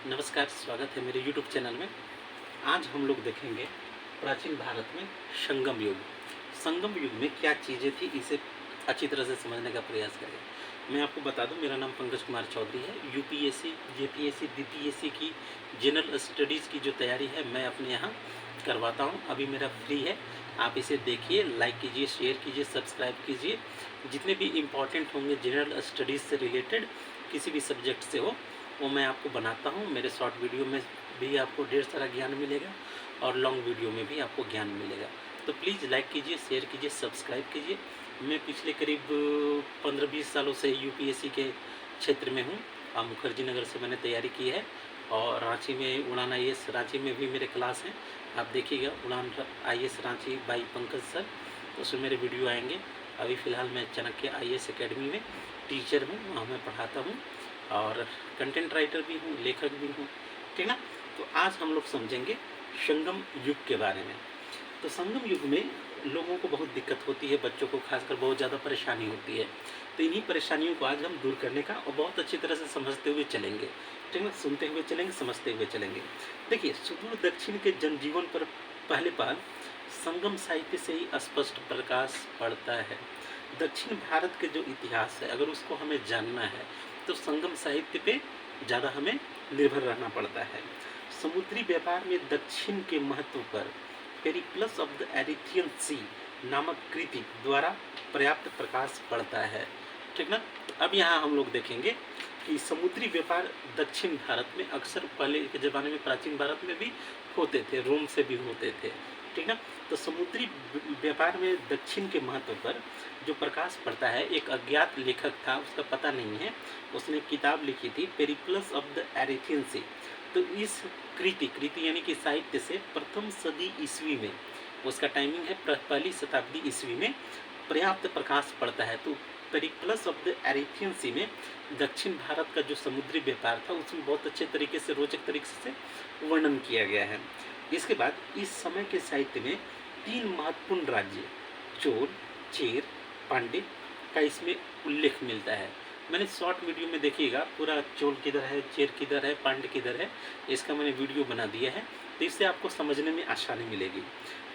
नमस्कार, स्वागत है मेरे YouTube चैनल में। आज हम लोग देखेंगे प्राचीन भारत में संगम युग। संगम युग में क्या चीज़ें थी, इसे अच्छी तरह से समझने का प्रयास करें। मैं आपको बता दूं, मेरा नाम पंकज कुमार चौधरी है। यूपीएससी, जेपीएससी, बीपीएससी की जनरल स्टडीज़ की जो तैयारी है मैं अपने यहाँ करवाता हूँ। अभी मेरा फ्री है, आप इसे देखिए, लाइक कीजिए, शेयर कीजिए, सब्सक्राइब कीजिए। जितने भी इम्पॉर्टेंट होंगे जनरल स्टडीज़ से रिलेटेड, किसी भी सब्जेक्ट से हो, वो मैं आपको बनाता हूँ। मेरे शॉर्ट वीडियो में भी आपको ढेर सारा ज्ञान मिलेगा और लॉन्ग वीडियो में भी आपको ज्ञान मिलेगा। तो प्लीज़ लाइक कीजिए, शेयर कीजिए, सब्सक्राइब कीजिए। मैं पिछले करीब 15-20 सालों से यूपीएससी के क्षेत्र में हूँ। मुखर्जी नगर से मैंने तैयारी की है और रांची में उड़ान IAS रांची में भी मेरे क्लास हैं। आप देखिएगा, उड़ान IAS Ranchi by Pankaj sir, उसमें मेरे वीडियो आएंगे। अभी फ़िलहाल मैं चाणक्य IAS अकेडमी में टीचर हूँ, वहाँ मैं पढ़ाता हूँ और कंटेंट राइटर भी हूँ, लेखक भी हूँ, ठीक ना। तो आज हम लोग समझेंगे संगम युग के बारे में। तो संगम युग में लोगों को बहुत दिक्कत होती है, बच्चों को खासकर बहुत ज़्यादा परेशानी होती है। तो इन्हीं परेशानियों को आज हम दूर करने का और बहुत अच्छी तरह से समझते हुए चलेंगे, ठीक ना। सुनते हुए चलेंगे, समझते हुए चलेंगे। देखिए, सुदूर दक्षिण के जनजीवन पर पहले पाल संगम साहित्य से ही स्पष्ट प्रकाश पड़ता है। दक्षिण भारत के जो इतिहास है, अगर उसको हमें जानना है तो संगम साहित्य पे ज़्यादा हमें निर्भर रहना पड़ता है। समुद्री व्यापार में दक्षिण के महत्व पर पेरिप्लस ऑफ द एरिथियन सी नामक कृति द्वारा पर्याप्त प्रकाश पड़ता है, ठीक ना। अब यहाँ हम लोग देखेंगे कि समुद्री व्यापार दक्षिण भारत में अक्सर पहले के ज़माने में प्राचीन भारत में भी होते थे, रोम से भी होते थे, ठीक ना। तो समुद्री व्यापार में दक्षिण के महत्व पर जो प्रकाश पड़ता है, एक अज्ञात लेखक था, उसका पता नहीं है, उसने किताब लिखी थी पेरिप्लस ऑफ द एरिथियन सी। तो इस कृति यानी कि साहित्य से प्रथम सदी ईस्वी में, उसका टाइमिंग है पहली शताब्दी ईस्वी में, पर्याप्त प्रकाश पड़ता है। तो पेरिप्लस ऑफ द एरिथियन सी में दक्षिण भारत का जो समुद्री व्यापार था, उसमें बहुत अच्छे तरीके से, रोचक तरीके से वर्णन किया गया है। इसके बाद इस समय के साहित्य में 3 महत्वपूर्ण राज्य, चोल, चेर, पांड्य का इसमें उल्लेख मिलता है। मैंने शॉर्ट वीडियो में देखिएगा, पूरा चोल किधर है, चेर किधर है, पांड्य किधर है, इसका मैंने वीडियो बना दिया है, तो इससे आपको समझने में आसानी मिलेगी।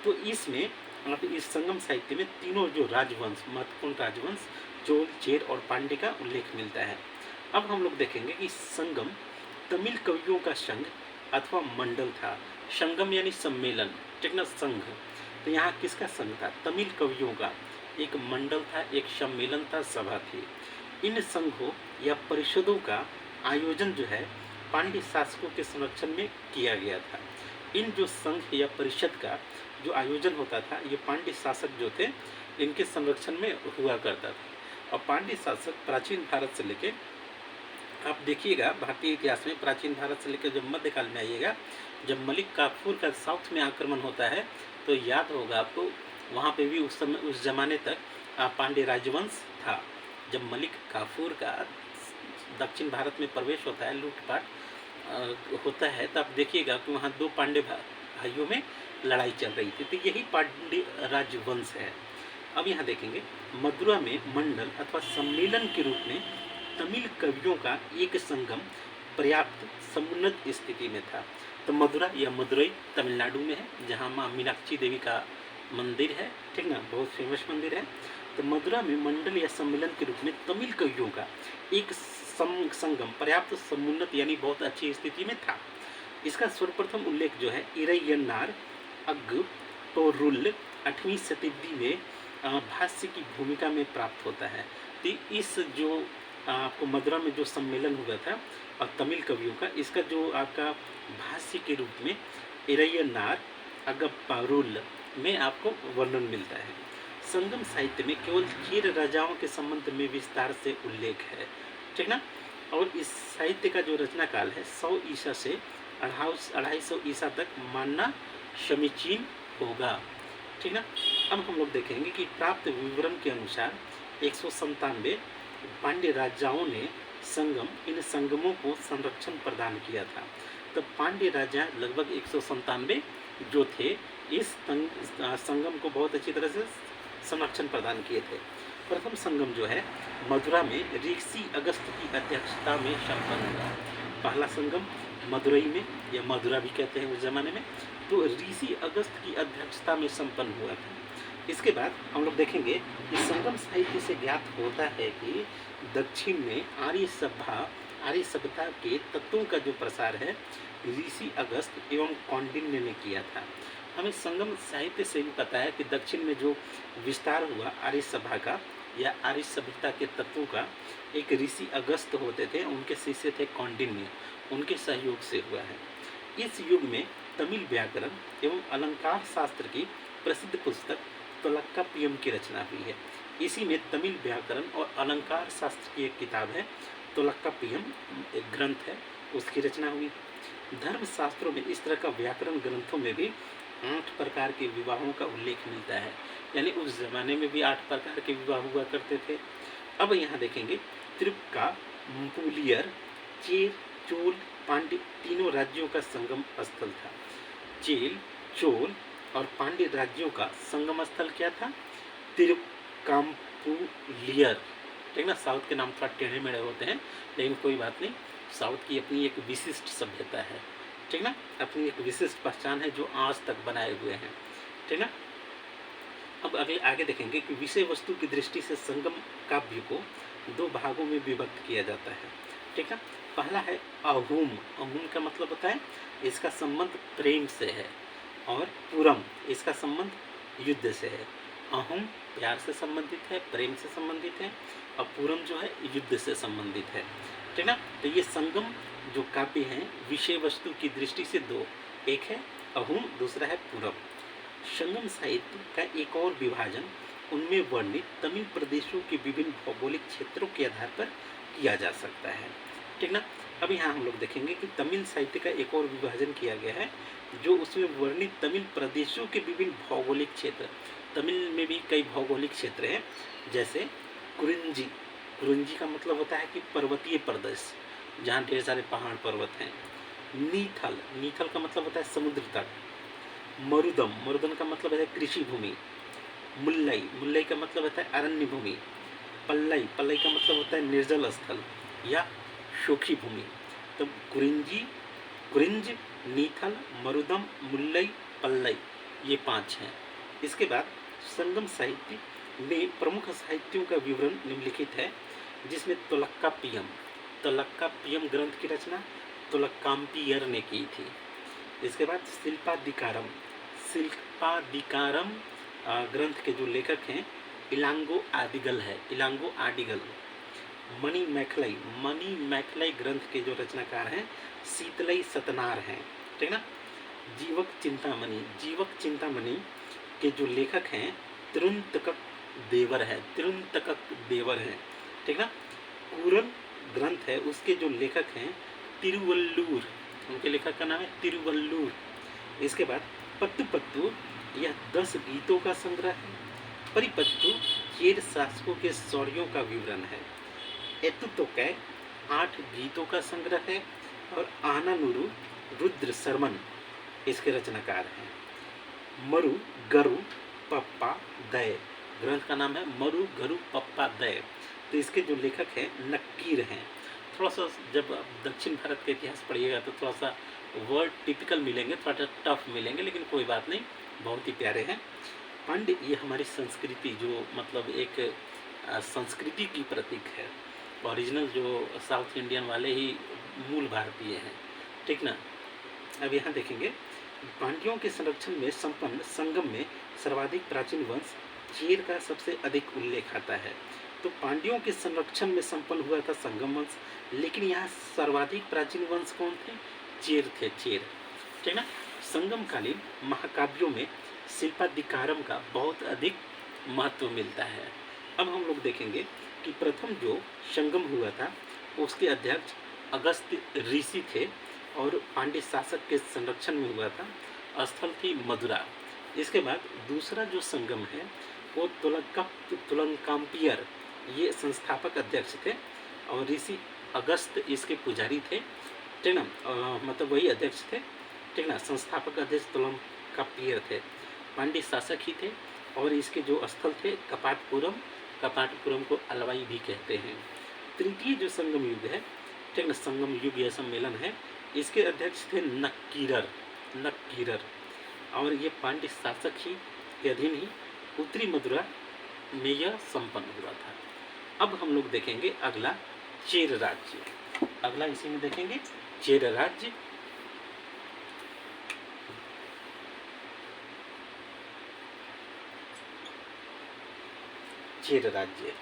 तो इसमें आप इस संगम साहित्य में तीनों जो राजवंश, महत्वपूर्ण राजवंश, चोल, चेर और पांड्य का उल्लेख मिलता है। अब हम लोग देखेंगे कि संगम तमिल कवियों का संघ अथवा मंडल था। संगम यानी सम्मेलन, ठीक ना, संघ। तो यहाँ किसका संघ था? तमिल कवियों का एक मंडल था, एक सम्मेलन था, सभा थी। इन संघों या परिषदों का आयोजन जो है पांड्य शासकों के संरक्षण में किया गया था। इन जो संघ या परिषद का जो आयोजन होता था, ये पांड्य शासक जो थे, इनके संरक्षण में हुआ करता था। और पांड्य शासक प्राचीन भारत से लेके, आप देखिएगा भारतीय इतिहास में प्राचीन भारत से लेकर जब मध्यकाल में आइएगा, जब मलिक काफूर का साउथ में आक्रमण होता है, तो याद होगा आपको, वहाँ पे भी उस समय, उस ज़माने तक पांड्य राजवंश था। जब मलिक काफूर का दक्षिण भारत में प्रवेश होता है, लूटपाट होता है, तब आप देखिएगा कि वहाँ 2 पांड्य भाइयों में लड़ाई चल रही थी। तो यही पांड्य राजवंश है। अब यहाँ देखेंगे, मदुरा में मंडल अथवा सम्मेलन के रूप में तमिल कवियों का एक संगम पर्याप्त समुन्नत स्थिति में था। तो मदुरा या मदुरई तमिलनाडु में है, जहाँ माँ मीनाक्षी देवी का मंदिर है, ठीक ना, बहुत फेमस मंदिर है। तो मदुरा में मंडल या सम्मेलन के रूप में तमिल कवियों का एक संगम पर्याप्त समुन्नत यानी बहुत अच्छी स्थिति में था। इसका सर्वप्रथम उल्लेख जो है इरैयन्नार अग्ग टोरुल 8वीं शताब्दी में भाष्य की भूमिका में प्राप्त होता है। तो इस जो आपको मदुरा में जो सम्मेलन हुआ था और तमिल कवियों का, इसका जो आपका भाष्य के रूप में इरैयन्नार अगप्पारुल में आपको वर्णन मिलता है। संगम साहित्य में केवल चेर राजाओं के संबंध में विस्तार से उल्लेख है, ठीक ना। और इस साहित्य का जो रचना काल है 100 ईसा से 250 ईसा तक मानना समीचीन होगा, ठीक ना। अब हम लोग देखेंगे कि प्राप्त विवरण के अनुसार 197 पांड्य राजाओं ने इन संगमों को संरक्षण प्रदान किया था। तो पांड्य राजा लगभग 197 जो थे, इस संगम को बहुत अच्छी तरह से संरक्षण प्रदान किए थे। प्रथम संगम जो है मथुरा में ऋषि अगस्त की अध्यक्षता में संपन्न हुआ। पहला संगम मदुरई में, या मदुरा भी कहते हैं उस ज़माने में, तो ऋषि अगस्त की अध्यक्षता में संपन्न हुआ था। इसके बाद हम लोग देखेंगे कि संगम साहित्य से ज्ञात होता है कि दक्षिण में आर्य सभ्यता के तत्वों का जो प्रसार है ऋषि अगस्त एवं कौंडिन्य ने किया था। हमें संगम साहित्य से भी पता है कि दक्षिण में जो विस्तार हुआ आर्य सभा का या आर्य सभ्यता के तत्वों का, एक ऋषि अगस्त होते थे, उनके शिष्य थे कौंडिन्य, उनके सहयोग से हुआ है। इस युग में तमिल व्याकरण एवं अलंकार शास्त्र की प्रसिद्ध पुस्तक तोलक्काप्पियम की रचना हुई है। इसी में तमिल व्याकरण और अलंकार शास्त्र की एक किताब है तोलक्काप्पियम, एक ग्रंथ है, उसकी रचना हुई। धर्म शास्त्रों में इस तरह का व्याकरण ग्रंथों में भी 8 प्रकार के विवाहों का उल्लेख मिलता है, यानी उस जमाने में भी 8 प्रकार के विवाह हुआ करते थे। अब यहाँ देखेंगे त्रिपुका, पुलियर, चेर, चोल, पांड्य तीनों राज्यों का संगम स्थल था। चेल, चोल और पांड्य राज्यों का संगम स्थल क्या था? तिरुकाम्पुलियर। ठीक ना, साउथ के नाम थोड़ा टेढ़े मेढ़े होते हैं, लेकिन कोई बात नहीं, साउथ की अपनी एक विशिष्ट सभ्यता है, ठीक ना, अपनी एक विशिष्ट पहचान है जो आज तक बनाए हुए हैं, ठीक ना। अब आगे देखेंगे कि विषय वस्तु की दृष्टि से संगम काव्य को 2 भागों में विभक्त किया जाता है, ठीक है। पहला है अहूम। अहूम का मतलब होता है इसका संबंध प्रेम से है, और पुरम इसका संबंध युद्ध से है। अहूम प्यार से संबंधित है, प्रेम से संबंधित है, और पुरम जो है युद्ध से संबंधित है, ठीक ना। तो ये संगम जो काव्य हैं विषय वस्तु की दृष्टि से 2, एक है अहूम, दूसरा है पुरम। संगम साहित्य का एक और विभाजन उनमें वर्णित तमिल प्रदेशों के विभिन्न भौगोलिक क्षेत्रों के आधार पर किया जा सकता है, ठीक ना। अब यहाँ हम लोग देखेंगे कि तमिल साहित्य का एक और विभाजन किया गया है जो उसमें वर्णित तमिल प्रदेशों के विभिन्न भौगोलिक क्षेत्र। तमिल में भी कई भौगोलिक क्षेत्र हैं, जैसे कुरिंजी। कुरिंजी का मतलब होता है कि पर्वतीय प्रदेश जहाँ ढेर सारे पहाड़ पर्वत हैं। नीथल, नीथल का मतलब होता है समुद्र तट। मरुदम, मरुदम का मतलब है कृषि भूमि। मुल्लई, मुल्लई का मतलब होता है अरण्य भूमि। पल्लई, पल्लई का मतलब होता है निर्जल स्थल या सूखी भूमि। तो कुरिंजी, कुरिंज, नीथल, मरुदम, मुल्लई, पल्लई, ये 5 हैं। इसके बाद संगम साहित्य में प्रमुख साहित्यों का विवरण निम्नलिखित है, जिसमें तोलक्काप्पियम, तोलक्काप्पियम ग्रंथ की रचना तोलक्काम्पियर ने की थी। इसके बाद शिल्पाधिकारम, शिल्पाधिकारम ग्रंथ के जो लेखक हैं इलांगो आडिगल है, इलांगो आडिगल। मणि मैखलाई, मणि मैखलाई ग्रंथ के जो रचनाकार हैं शीतलई सतनार हैं, ठीक ना। जीवक चिंतामणि, जीवक चिंतामणि के जो लेखक हैं तिरुंतकक देवर है, तिरुंतकक देवर हैं, ठीक ना। पूरन ग्रंथ है उसके जो लेखक हैं तिरुवल्लूर, उनके लेखक का नाम है तिरुवल्लूर। इसके बाद पत्तु पत्तू, यह 10 गीतों का संग्रह है। परिपत्तु चेर शासकों के शौर्यों का विवरण है। एतुतोकै 8 गीतों का संग्रह है, और आनानुरु रुद्र शर्मन इसके रचनाकार हैं। मरु गरु पप्पा दय ग्रंथ का नाम है मरु गरु पप्पा दय। तो इसके जो लेखक हैं नक्कीर हैं। थोड़ा सा जब दक्षिण भारत का इतिहास पढ़िएगा तो थोड़ा सा वर्ड टिपिकल मिलेंगे, थोड़ा सा टफ मिलेंगे, लेकिन कोई बात नहीं, बहुत ही प्यारे हैं। पांड्य ये हमारी संस्कृति जो मतलब एक संस्कृति की प्रतीक है। ओरिजिनल जो साउथ इंडियन वाले ही मूल भारतीय हैं, ठीक ना। अब यहाँ देखेंगे पांड्यों के संरक्षण में संपन्न संगम में सर्वाधिक प्राचीन वंश चेर का सबसे अधिक उल्लेख आता है। तो पांड्यों के संरक्षण में संपन्न हुआ था संगम वंश, लेकिन यहाँ सर्वाधिक प्राचीन वंश कौन थे? चेर थे, चेर, ठीक ना। संगमकालीन महाकाव्यों में शिल्पाधिकारम का बहुत अधिक महत्व मिलता है। अब हम लोग देखेंगे कि प्रथम जो संगम हुआ था उसके अध्यक्ष अगस्त ऋषि थे, और पांड्य शासक के संरक्षण में हुआ था। स्थल थी मदुरा। इसके बाद दूसरा जो संगम है वो तोलक्काम्पियर, ये संस्थापक अध्यक्ष थे, और ऋषि अगस्त इसके पुजारी थे, ठीक ना, मतलब वही अध्यक्ष थे, ठीक ना। संस्थापक अध्यक्ष तोलक्काम्पियर थे, पांड्य शासक ही थे, और इसके जो स्थल थे कपाटपुरम, कपाटपुरम को अलवाई भी कहते हैं। तृतीय जो संगम युग है ठीक ना, संगम युग यह सम्मेलन है। इसके अध्यक्ष थे नक्कीरर, और ये पांड्य शासक ही के अधीन ही उत्तरी मदुरा में यह संपन्न हुआ था। अब हम लोग देखेंगे अगला चेर राज्य। अगला इसी में देखेंगे चेर राज्य। चेर राज्य,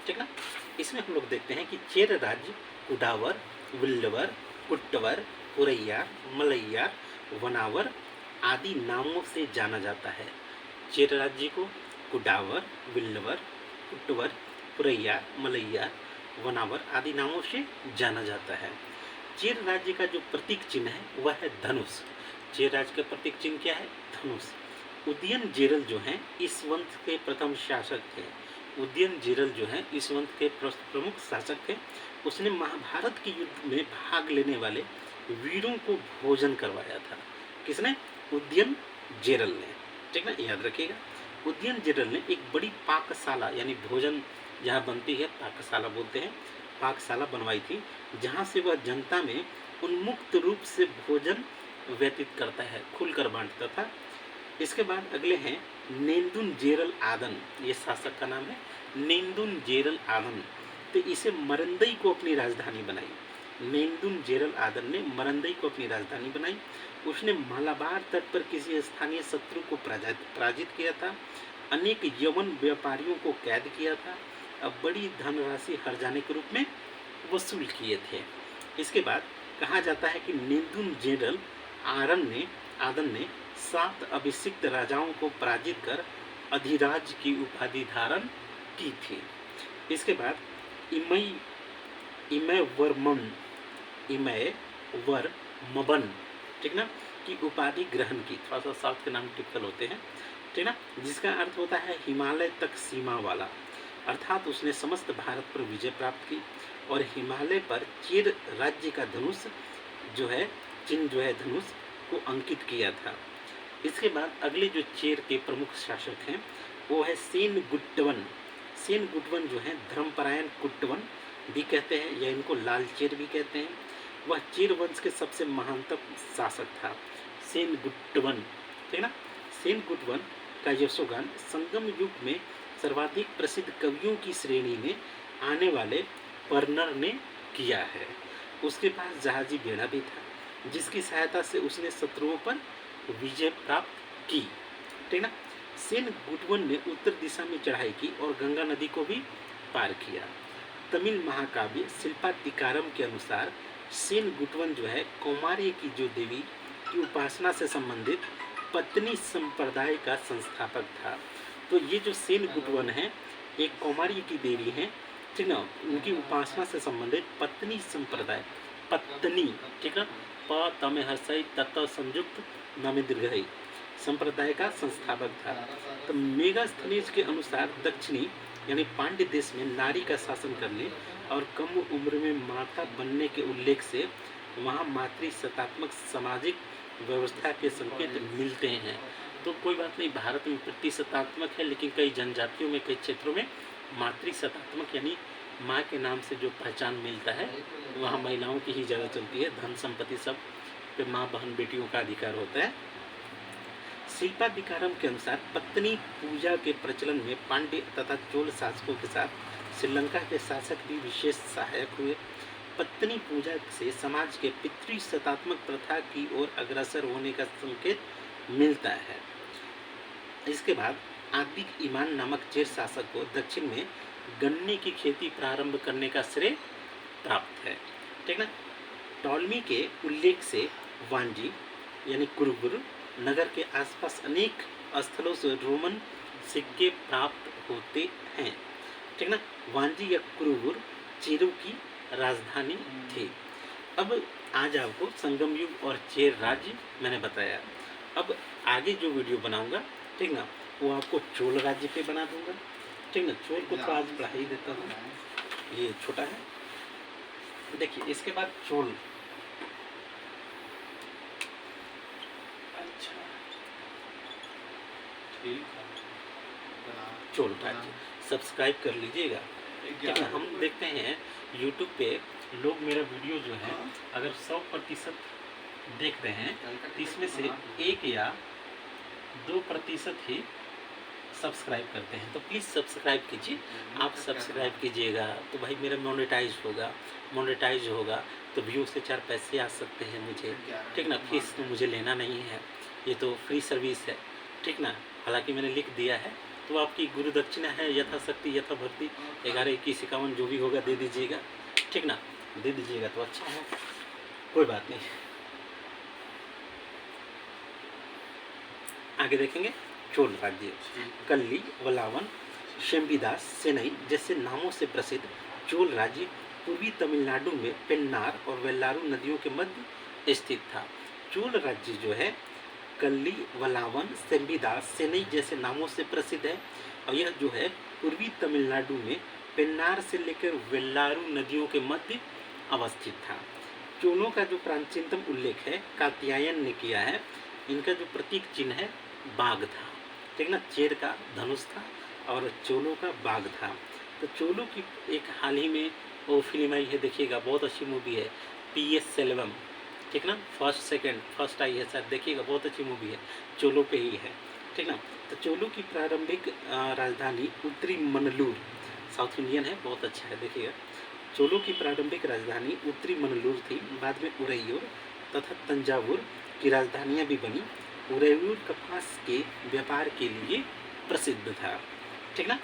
ठीक ना, इसमें हम लोग देखते हैं कि चेर राज्य कुडावर, विल्लवर, कुट्टवर, पुरैया, मलैया, वनावर आदि नामों से जाना जाता है। चेर राज्य को कुडावर, विल्लवर, कुट्टवर, पुरैया, मलैया, वनावर आदि नामों से जाना जाता है। चेर राज्य का जो प्रतीक चिन्ह है वह है धनुष। चेर राज्य का प्रतीक चिन्ह क्या है? धनुष। उदयन जेरल जो हैं इस वंश के प्रथम शासक थे। उदयन जेरल जो हैं इस वंश के प्रमुख शासक थे। उसने महाभारत के युद्ध में भाग लेने वाले वीरों को भोजन करवाया था। किसने? उदयन जेरल ने, ठीक ना, याद रखिएगा। उदयन जेरल ने एक बड़ी पाकशाला, यानी भोजन जहाँ बनती है पाकशाला बोलते हैं, पाकशाला बनवाई थी, जहाँ से वह जनता में उन्मुक्त रूप से भोजन व्यतीत करता है, खुलकर बांटता था। इसके बाद अगले हैं नेंदुन जेरल आदन, ये शासक का नाम है नेंदुन जेरल आदन। तो इसे मरंदई को अपनी राजधानी बनाई। नेंदुन जेरल आदन ने मरंदई को अपनी राजधानी बनाई। उसने मालाबार तट पर किसी स्थानीय शत्रु को पराजित किया था। अनेक यवन व्यापारियों को कैद किया था। अब बड़ी धनराशि हर्जाने के रूप में वसूल किए थे। इसके बाद कहा जाता है कि नेंदुन जेरल आदन ने 7 अभिषिक्त राजाओं को पराजित कर अधिराज की उपाधि धारण की थी। इसके बाद इमयवर्मन, ठीक ना, की उपाधि ग्रहण की। थोड़ा सा साउथ के नाम टिपिकल होते हैं, ठीक ना, जिसका अर्थ होता है हिमालय तक सीमा वाला। अर्थात उसने समस्त भारत पर विजय प्राप्त की और हिमालय पर चेर राज्य का धनुष जो है, चिन्ह जो है धनुष को अंकित किया था। इसके बाद अगले जो चेर के प्रमुख शासक हैं वो है सेनगुट्टवन। सेनगुट्टवन जो है धर्मपरायण कुट्टवन भी कहते हैं या इनको लाल चेर भी कहते हैं। वह चेर वंश के सबसे महानतम शासक था सेनगुट्टवन, ठीक ना। सेनगुट्टवन का यशोगान संगम युग में सर्वाधिक प्रसिद्ध कवियों की श्रेणी में आने वाले परनर ने किया है। उसके पास जहाजी बेड़ा भी था जिसकी सहायता से उसने शत्रुओं पर विजय प्राप्त की, ठीक ना। सेनगुट्टवन ने उत्तर दिशा में चढ़ाई की और गंगा नदी को भी पार किया। तमिल महाकाव्य शिल्पाधिकारम के अनुसार सेनगुट्टवन जो है कौमार्य की जो देवी की उपासना से संबंधित पत्नी संप्रदाय का संस्थापक था। तो ये जो सेनगुट्टवन है एक कौमार्य की देवी हैं, ठीक ना, उनकी उपासना से संबंधित पत्नी संप्रदाय, पत्नी, ठीक है, प तमे हर्षई तत्व संयुक्त नामे दीर्घई संप्रदाय का संस्थापक था। तो मेगास्थनीज के अनुसार दक्षिणी यानी पांड्य देश में नारी का शासन करने और कम उम्र में माता बनने के उल्लेख से वहाँ मातृसत्तात्मक सामाजिक व्यवस्था के संकेत मिलते हैं। तो कोई बात नहीं, भारत में प्रतिसत्तात्मक है, लेकिन कई जनजातियों में, कई क्षेत्रों में मातृसत्तात्मक यानी माँ के नाम से जो पहचान मिलता है वहाँ महिलाओं की ही ज़्यादा चलती है। धन संपत्ति सब पे माँ बहन बेटियों का अधिकार होता है। शिल्पाधिकारम के अनुसार पत्नी पूजा के प्रचलन में पांड्य तथा चोल शासकों के साथ श्रीलंका के शासक भी विशेष सहायक हुए। पत्नी पूजा से समाज के पितृसत्तात्मक प्रथा की ओर अग्रसर होने का संकेत मिलता है। इसके बाद आदिक ईमान नामक चेर शासक को दक्षिण में गन्ने की खेती प्रारंभ करने का श्रेय प्राप्त है, ठीक ना। टॉलमी के उल्लेख से वांजी यानी कुरुबुर नगर के आसपास अनेक स्थलों से रोमन सिक्के प्राप्त होते हैं, ठीक ना। वांजी या कुरुबुर चेरों की राजधानी थी। अब आज आपको संगम युग और चेर राज्य मैंने बताया। अब आगे जो वीडियो बनाऊंगा, ठीक ना, वो आपको चोल राज्य पे बना दूंगा, ठीक ना। चोल को तो आज बढ़ा ही देता हूँ, ये छोटा है। देखिए इसके बाद चोल, अच्छा ठीक, चोल राज्य सब्सक्राइब कर लीजिएगा, ठीक है। हम देखते हैं यूट्यूब पे लोग मेरा वीडियो जो है अगर 100% देखते हैं तो इसमें से 1 या 2% ही सब्सक्राइब करते हैं। तो प्लीज़ सब्सक्राइब कीजिए। आप सब्सक्राइब कीजिएगा तो भाई मेरा मोनेटाइज होगा तो व्यू से 4 पैसे आ सकते हैं मुझे, ठीक ना। फीस तो मुझे लेना नहीं है, ये तो फ्री सर्विस है, ठीक ना। हालांकि मैंने लिख दिया है, तो आपकी गुरु दक्षिणा है यथाशक्ति यथाभक्ति 11 21 51 जो भी होगा दे दीजिएगा, ठीक ना। दे दीजिएगा तो अच्छा है, कोई बात नहीं। आगे देखेंगे चोल राज्य, कल्ली, वलावन, शेम्बिदास, सेनई जैसे नामों से प्रसिद्ध चोल राज्य पूर्वी तमिलनाडु में पेन्नार और वेल्लारू नदियों के मध्य स्थित था। चोल राज्य जो है कल्ली, वलावन, शेम्बिदास, सेनई जैसे नामों से प्रसिद्ध है और यह जो है पूर्वी तमिलनाडु में पेन्नार से लेकर वेल्लारू नदियों के मध्य अवस्थित था। चोलों का जो प्राचीनतम उल्लेख है कात्यायन ने किया है। इनका जो प्रतीक चिन्ह है बाघ था, ठीक ना। चेर का धनुष था और चोलों का बाघ था। तो चोलों की एक हाल ही में वो फिल्म आई है, देखिएगा, बहुत अच्छी मूवी है, PS सेल्वम, ठीक ना। फर्स्ट आई है शायद, देखिएगा, बहुत अच्छी मूवी है, चोलों पे ही है, ठीक ना। तो चोलों की प्रारंभिक राजधानी उत्तरी मनलूर, साउथ इंडियन है, बहुत अच्छा है, देखिएगा। चोलों की प्रारंभिक राजधानी उत्तरी मनलूर थी, बाद में उरैयूर तथा तंजावुर की राजधानियाँ भी बनी। उरैयूर कपास के व्यापार के लिए प्रसिद्ध था, ठीक ना।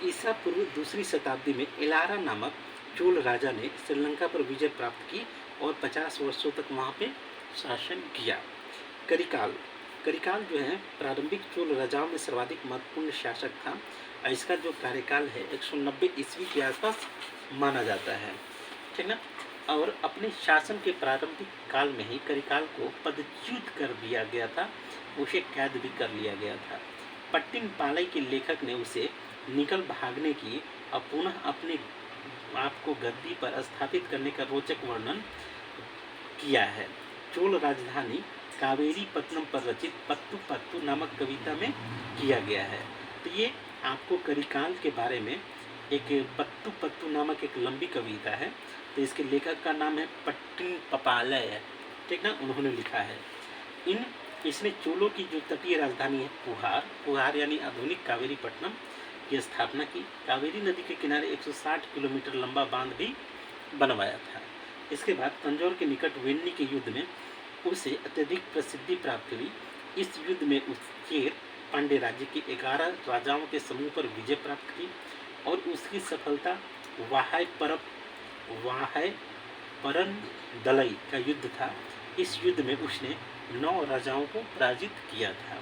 ईसा पूर्व 2री शताब्दी में एलारा नामक चोल राजा ने श्रीलंका पर विजय प्राप्त की और 50 वर्षों तक वहाँ पे शासन किया। करिकाल जो है प्रारंभिक चोल राजाओं में सर्वाधिक महत्वपूर्ण शासक था। इसका जो कार्यकाल है 190 ईस्वी के आसपास माना जाता है, ठीक ना। और अपने शासन के प्रारंभिक काल में ही करिकाल को पदच्युत कर दिया गया था, उसे कैद भी कर लिया गया था। पट्टिन पालई के लेखक ने उसे निकल भागने की और पुनः अपने आप को गद्दी पर स्थापित करने का रोचक वर्णन किया है। चोल राजधानी कावेरी पत्तनम पर रचित पत्तू पत्तू नामक कविता में किया गया है। तो ये आपको करिकाल के बारे में एक पत्तू पत्तू नामक एक लंबी कविता है, तो इसके लेखक का नाम है पट्टिन पालई, ठीक ना, उन्होंने लिखा है। इसने चोलों की जो तटीय राजधानी है पुहार यानी आधुनिक कावेरी पट्टनम की स्थापना की। कावेरी नदी के किनारे 160 किलोमीटर लंबा बांध भी बनवाया था। इसके बाद तंजौर के निकट वेन्नी के युद्ध में उसे अत्यधिक प्रसिद्धि प्राप्त हुई। इस युद्ध में उच्चेर पांडे राज्य के 11 राजाओं के समूह पर विजय प्राप्त की और उसकी सफलता वाहाय परन दलई का युद्ध था। इस युद्ध में उसने 9 राजाओं को पराजित किया था।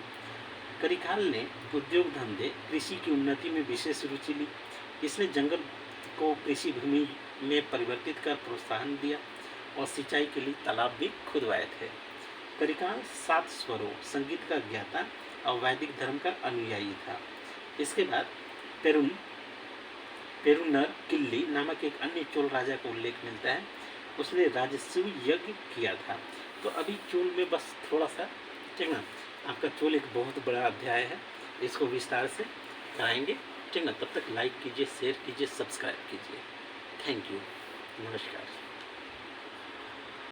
करिकाल ने उद्योग धंधे कृषि की उन्नति में विशेष रुचि ली। इसने जंगल को कृषि भूमि में परिवर्तित कर प्रोत्साहन दिया और सिंचाई के लिए तालाब भी खुदवाए थे। करिकाल 7 स्वरों संगीत का ज्ञाता और वैदिक धर्म का अनुयायी था। इसके बाद पेरुनर किल्ली नामक एक अन्य चोल राजा का उल्लेख मिलता है। उसने राजस्व यज्ञ किया था। तो अभी चोल में बस थोड़ा सा, ठीक ना, आपका चोल एक बहुत बड़ा अध्याय है, इसको विस्तार से कराएंगे, ठीक ना। तब तक लाइक कीजिए, शेयर कीजिए, सब्सक्राइब कीजिए। थैंक यू, नमस्कार।